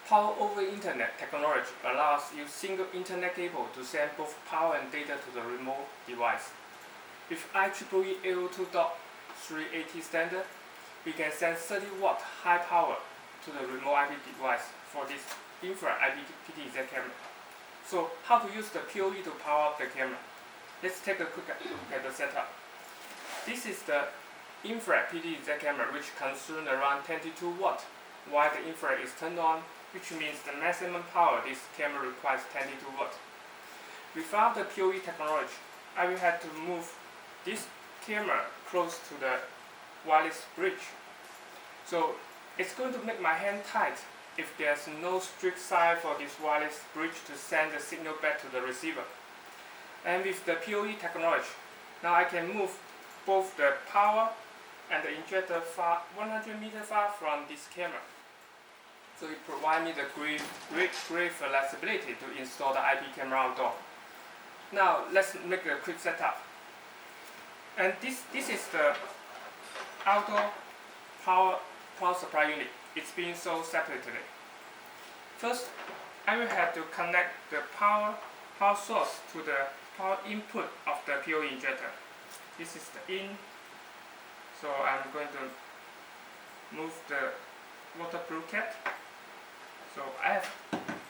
Power over Internet technology allows you single Internet cable to send both power and data to the remote device. With IEEE 802.380 standard, we can send 30 watt high power to the remote IP device for this infrared IP PTZ camera. So how to use the PoE to power up the camera? Let's take a quick look at the setup. This is the infrared PTZ camera, which consumes around 22 watt while the infrared is turned on, which means the maximum power this camera requires 22 watt. Without the PoE technology, I will have to move this camera close to the wireless bridge. So it's going to make my hand tight if there's no strict side for this wireless bridge to send the signal back to the receiver. And with the PoE technology, now I can move both the power and the injector far 100 meters far from this camera. So it provides me the great flexibility to install the IP camera outdoor. Now let's make a quick setup. And this is the outdoor power supply unit. It's being sold separately. First, I will have to connect the power source to the power input of the PoE injector. This is the in. So I'm going to move the waterproof cap. So I have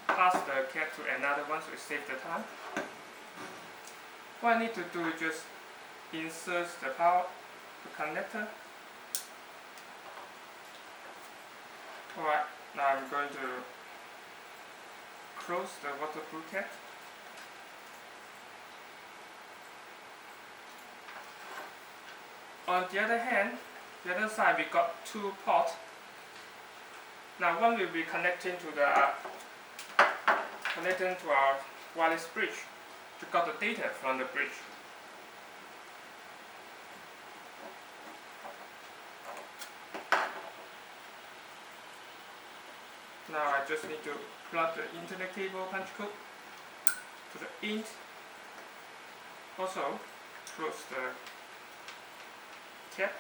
passed the cap to another one to save the time. What I need to do is just insert the power connector. Alright, now I'm going to close the waterproof cap. On the other hand, the other side we got two ports. Now one will be connecting to our wireless bridge to get the data from the bridge. Now I just need to plug the internet cable punch code to the in. Also close the cap.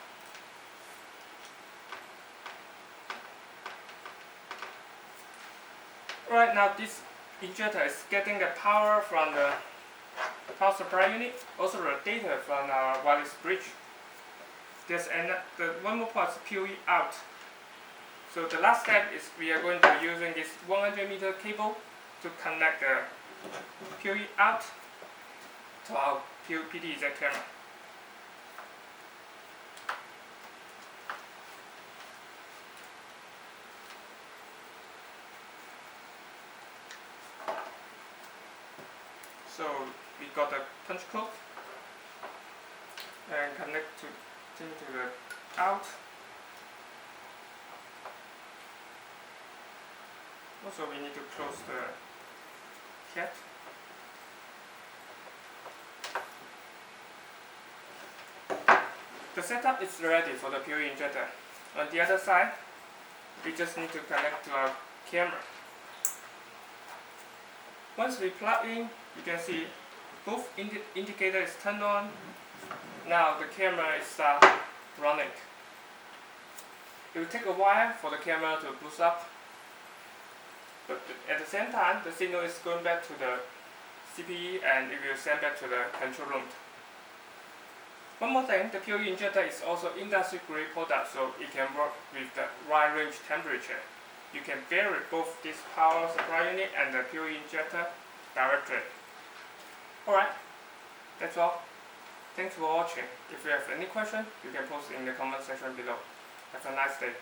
Right now this injector is getting the power from the power supply unit, also the data from our wireless bridge. There's one more part is PoE out. So the last step is we are going to be using this 100 meter cable to connect the PoE out to our PTZ camera. So we got the punch code and connect to the out. Also we need to close the cap. The setup is ready for the PoE injector. On the other side, we just need to connect to our camera. Once we plug in, you can see both indicators turned on. Now the camera is running. It will take a while for the camera to boost up, but at the same time the signal is going back to the CPE and it will send back to the control room. One more thing, the PoE injector is also industry grade product, so it can work with the wide range temperature. You can vary both this power supply unit and the PoE injector directly. Alright, that's all. Thanks for watching. If you have any question, you can post it in the comment section below. Have a nice day.